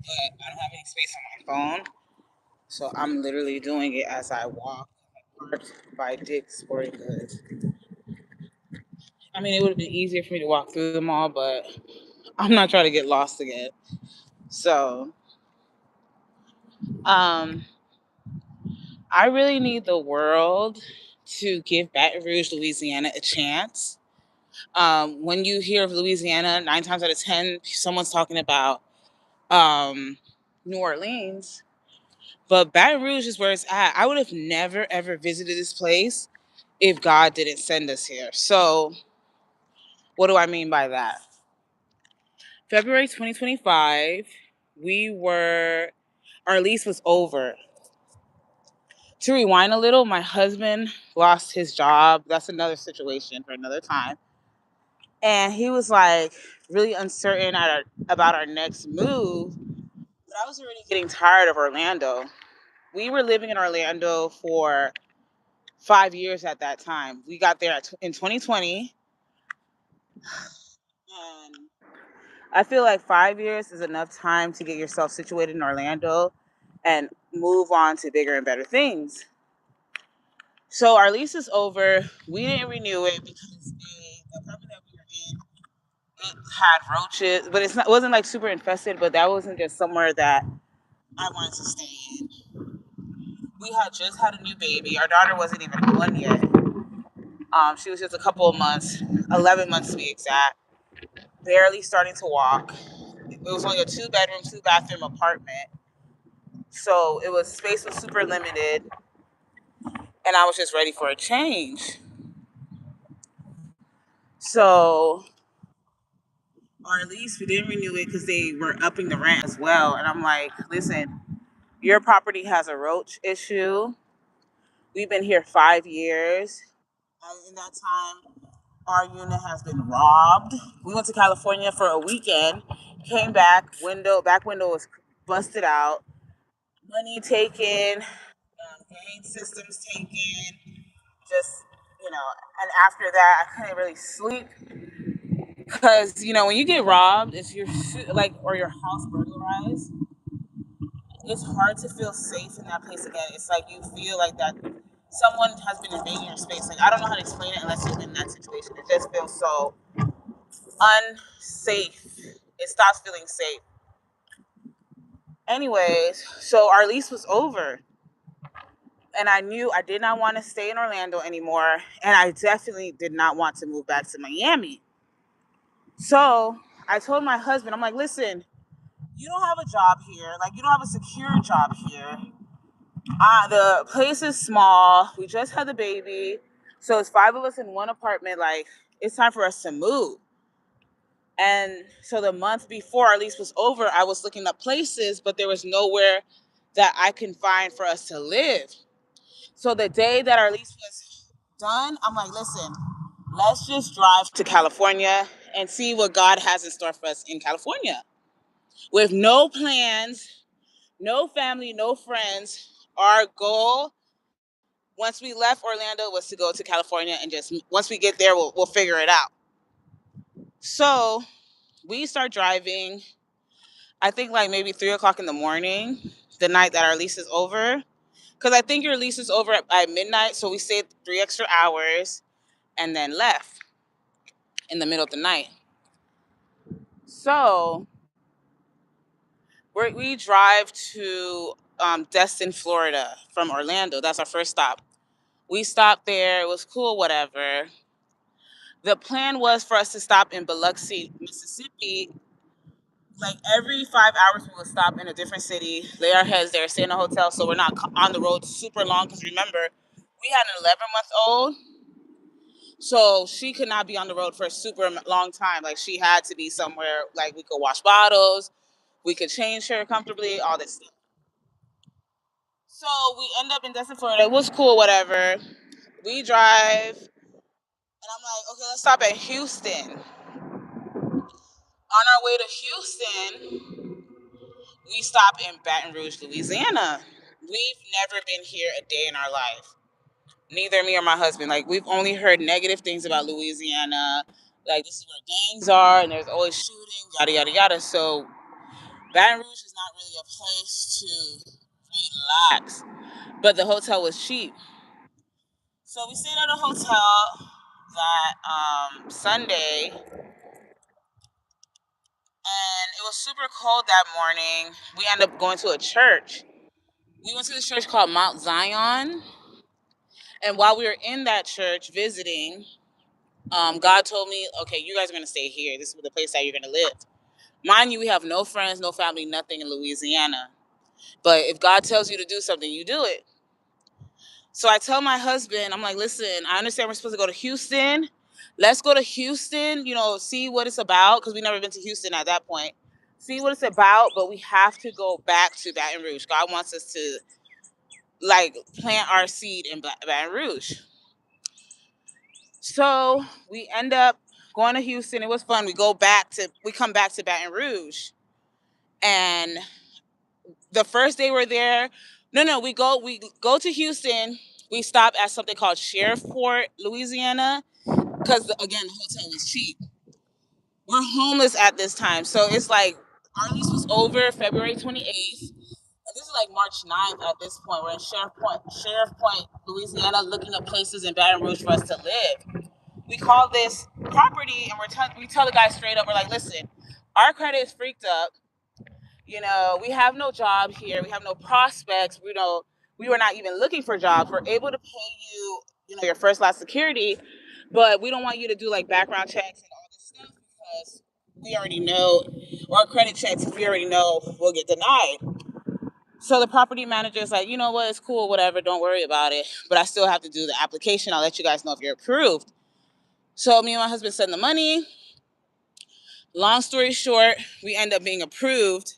but I don't have any space on my phone. So I'm literally doing it as I walk. Parked by Dick's Sporting Goods. I mean, it would have been easier for me to walk through the mall, but I'm not trying to get lost again. So, um, I really need the world to give Baton Rouge, Louisiana a chance. When you hear of Louisiana, 9 times out of 10, someone's talking about um, New Orleans, but Baton Rouge is where it's at. I would have never ever visited this place if God didn't send us here. So, what do I mean by that? February 2025, we were, our lease was over. To rewind a little, my husband lost his job. That's another situation for another time. And he was like really uncertain about our next move. But I was already getting tired of Orlando. We were living in Orlando for 5 years at that time. We got there in 2020. And I feel like 5 years is enough time to get yourself situated in Orlando and move on to bigger and better things. So our lease is over. We didn't renew it because the apartment that we were in, it had roaches, but it wasn't like super infested. But that wasn't just somewhere that I wanted to stay in. We had just had a new baby. Our daughter wasn't even one yet. She was just a couple of months, 11 months to be exact, barely starting to walk. It was only a 2 bedroom, 2 bathroom apartment. So it was space was super limited, and I was just ready for a change. So our lease, we didn't renew it because they were upping the rent as well. And I'm like, listen, your property has a roach issue. We've been here 5 years. And in that time, our unit has been robbed. We went to California for a weekend, came back, back window was busted out, money taken, game systems taken, just, and after that, I couldn't really sleep because, when you get robbed, if you're like, or your house burglarized, it's hard to feel safe in that place again. It's like you feel like that someone has been invading your space. Like, I don't know how to explain it unless you're in that situation. It just feels so unsafe. It stops feeling safe. Anyways, so our lease was over. And I knew I did not want to stay in Orlando anymore. And I definitely did not want to move back to Miami. So I told my husband, I'm like, listen, you don't have a job here. Like, you don't have a secure job here. The place is small. We just had the baby. So it's five of us in one apartment. Like, it's time for us to move. And so the month before our lease was over, I was looking up places, but there was nowhere that I can find for us to live. So the day that our lease was done, I'm like, listen, let's just drive to California and see what God has in store for us in California. With no plans, no family, no friends, our goal once we left Orlando was to go to California and just once we get there, we'll figure it out. So we start driving. I think like maybe 3 o'clock in the morning, the night that our lease is over. Because I think your lease is over by midnight. So we stayed 3 extra hours and then left in the middle of the night. So we drive to Destin, Florida from Orlando. That's our first stop. We stopped there. It was cool, whatever. The plan was for us to stop in Biloxi, Mississippi. Like every 5 hours, we would stop in a different city, lay our heads there, stay in a hotel, so we're not on the road super long. Because remember, we had an 11-month-old, so she could not be on the road for a super long time. Like she had to be somewhere like we could wash bottles, we could change her comfortably, all this stuff. So we end up in Destin, Florida. It was cool, whatever. We drive, and I'm like, okay, let's stop at Houston. On our way to Houston, we stop in Baton Rouge, Louisiana. We've never been here a day in our life. Neither me or my husband. Like we've only heard negative things about Louisiana. Like this is where gangs are, and there's always shooting, yada yada yada. So Baton Rouge is not really a place to relax, but the hotel was cheap. So we stayed at a hotel that Sunday, and it was super cold that morning. We ended up going to a church. We went to this church called Mount Zion, and while we were in that church visiting, God told me, "Okay, you guys are gonna stay here. This is the place that you're gonna live." Mind you, we have no friends, no family, nothing in Louisiana. But if God tells you to do something, you do it. So I tell my husband, I'm like, listen, I understand we're supposed to go to Houston. Let's go to Houston, see what it's about, because we've never been to Houston at that point. See what it's about, but we have to go back to Baton Rouge. God wants us to plant our seed in Baton Rouge. So we end up going to Houston. It was fun. We come back to Baton Rouge. And the first day we're there, no, we go to Houston. We stop at something called Shreveport, Louisiana, because again, the hotel was cheap. We're homeless at this time, so it's like our lease was over February 28th. And this is like March 9th at this point. We're in Sheriff Point, Louisiana, looking at places in Baton Rouge for us to live. We call this property, and we tell the guy straight up, we're like, listen, our credit is freaked up. We have no job here. We have no prospects. We were not even looking for jobs. We're able to pay you, your first last security, but we don't want you to do like background checks and all this stuff because we already know, or credit checks, we already know we'll get denied. So the property manager is like, you know what, it's cool, whatever, don't worry about it. But I still have to do the application. I'll let you guys know if you're approved. So me and my husband send the money. Long story short, we end up being approved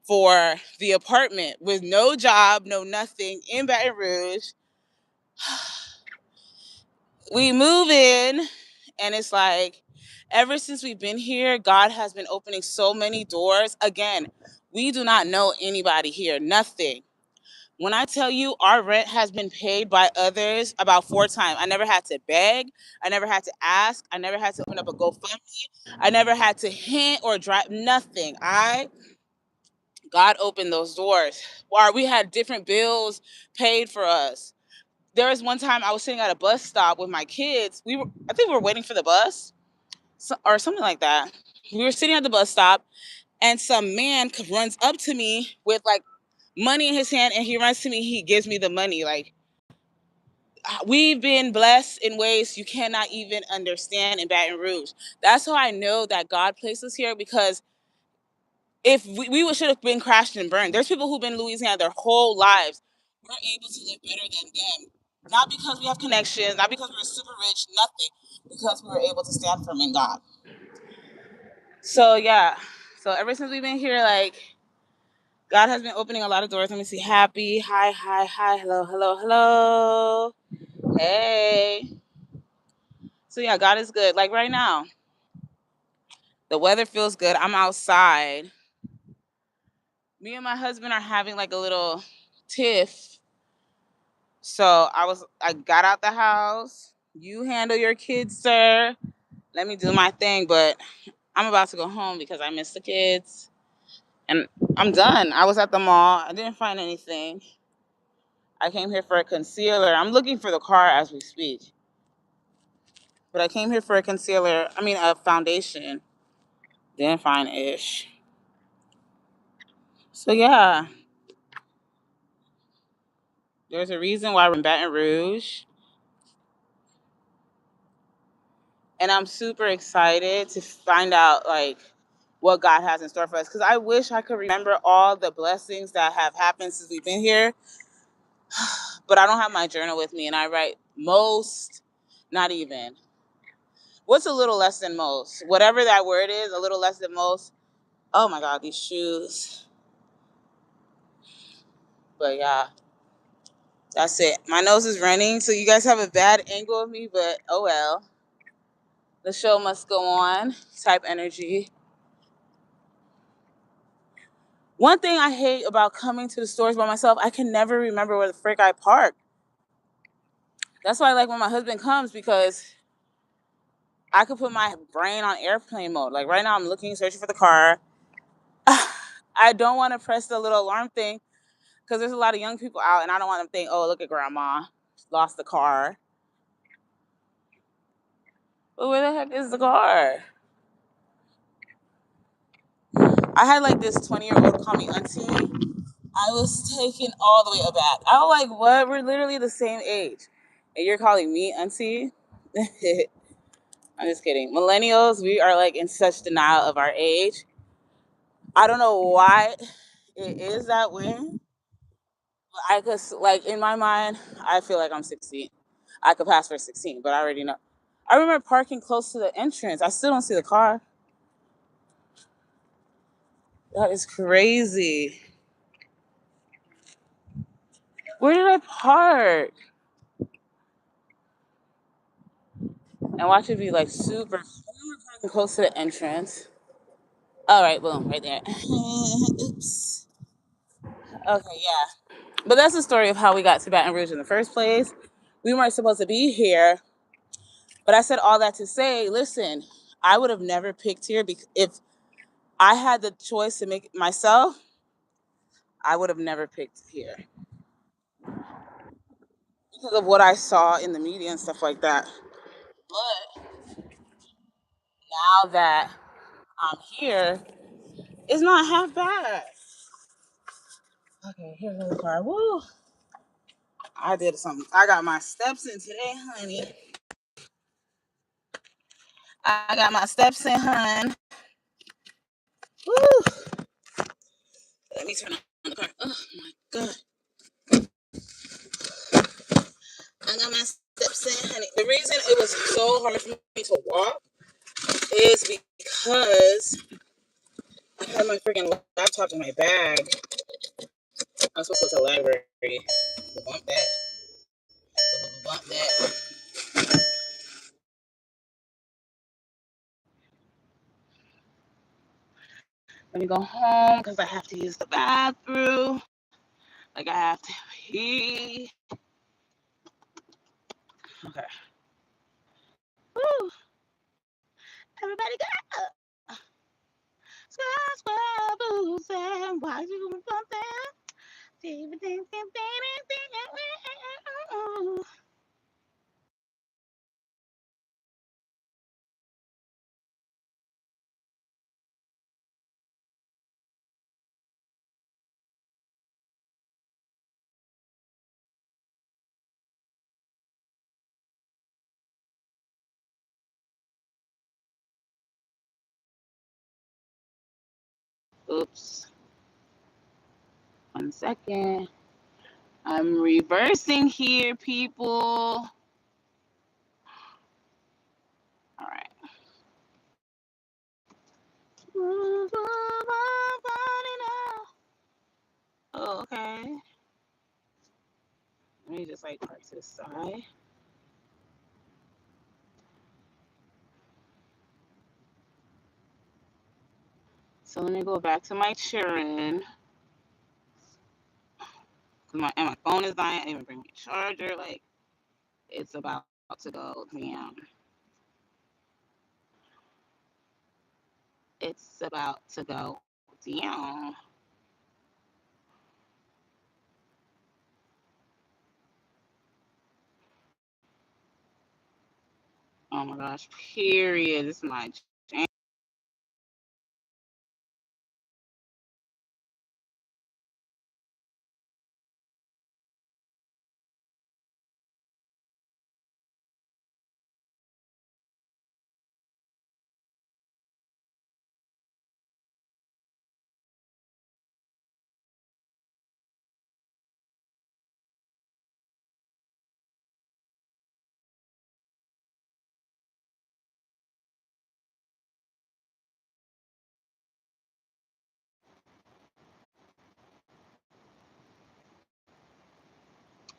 for the apartment with no job, no nothing in Baton Rouge. We move in, and it's like, ever since we've been here, God has been opening so many doors. Again, we do not know anybody here, nothing. When I tell you our rent has been paid by others about 4 times, I never had to beg. I never had to ask. I never had to open up a GoFundMe. I never had to hint or drive, nothing. God opened those doors. Or we had different bills paid for us. There was one time I was sitting at a bus stop with my kids. I think we were waiting for the bus or something like that. We were sitting at the bus stop, and some man runs up to me with like money in his hand, and he runs to me. He gives me the money. Like, we've been blessed in ways you cannot even understand in Baton Rouge. That's how I know that God placed us here, because if we should have been crashed and burned. There's people who've been in Louisiana their whole lives. We're able to live better than them. Not because we have connections, not because we're super rich, nothing. Because we were able to stand firm in God. So yeah. So ever since we've been here, like, God has been opening a lot of doors. Let me see. Happy. Hi, hi, hi. Hello, hello, hello. Hey. So yeah, God is good. Like right now, the weather feels good. I'm outside. Me and my husband are having like a little tiff. So I got out the house. You handle your kids, sir. Let me do my thing. But I'm about to go home because I miss the kids. And I'm done. I was at the mall. I didn't find anything. I came here for a concealer. I'm looking for the car as we speak. But I came here for a foundation. Didn't find ish. So yeah, there's a reason why we're in Baton Rouge. And I'm super excited to find out like what God has in store for us. Because I wish I could remember all the blessings that have happened since we've been here. But I don't have my journal with me, and I write most, not even. What's a little less than most? Whatever that word is, a little less than most. Oh my God, these shoes. But yeah, that's it. My nose is running, so you guys have a bad angle of me, but oh well. The show must go on. Type energy. One thing I hate about coming to the stores by myself, I can never remember where the frick I parked. That's why I like when my husband comes, because I could put my brain on airplane mode. Like right now I'm searching for the car. I don't want to press the little alarm thing because there's a lot of young people out, and I don't want them to think, oh, look at grandma, lost the car. But where the heck is the car? I had like this 20-year-old call me auntie. I was taken all the way aback. I was like, what? We're literally the same age. And you're calling me auntie? I'm just kidding. Millennials, we are like in such denial of our age. I don't know why it is that way. I could, like, in my mind, I feel like I'm 16. I could pass for 16, but I already know. I remember parking close to the entrance. I still don't see the car. That is crazy. Where did I park? And watch it be like super. I remember parking close to the entrance. All right, boom, right there. Oops. Okay, yeah. But that's the story of how we got to Baton Rouge in the first place. We weren't supposed to be here, but I said all that to say, listen, I would have never picked here because if I had the choice to make it myself, I would have never picked here because of what I saw in the media and stuff like that. But now that I'm here, it's not half bad. Okay, here's another car. Woo! I did something. I got my steps in today, honey. I got my steps in, hun. Woo! Let me turn on the car. Oh my god. I got my steps in, honey. The reason it was so hard for me to walk is because I had my freaking laptop in my bag. I was supposed to go to the library. Bump that. Bump that. Let me go home because I have to use the bathroom. Like I have to pee. Okay. Woo! Everybody go. Square boots and why you something? Oops. 1 second. I'm reversing here, people. All right. Oh, okay. Let me just like park to the side. So let me go back to my cheering. My phone is dying. I didn't even bring my charger. Like, it's about to go down. It's about to go down. Oh my gosh, period. This is my jam.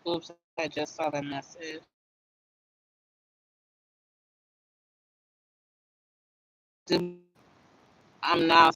Oops, I just saw the message. I'm now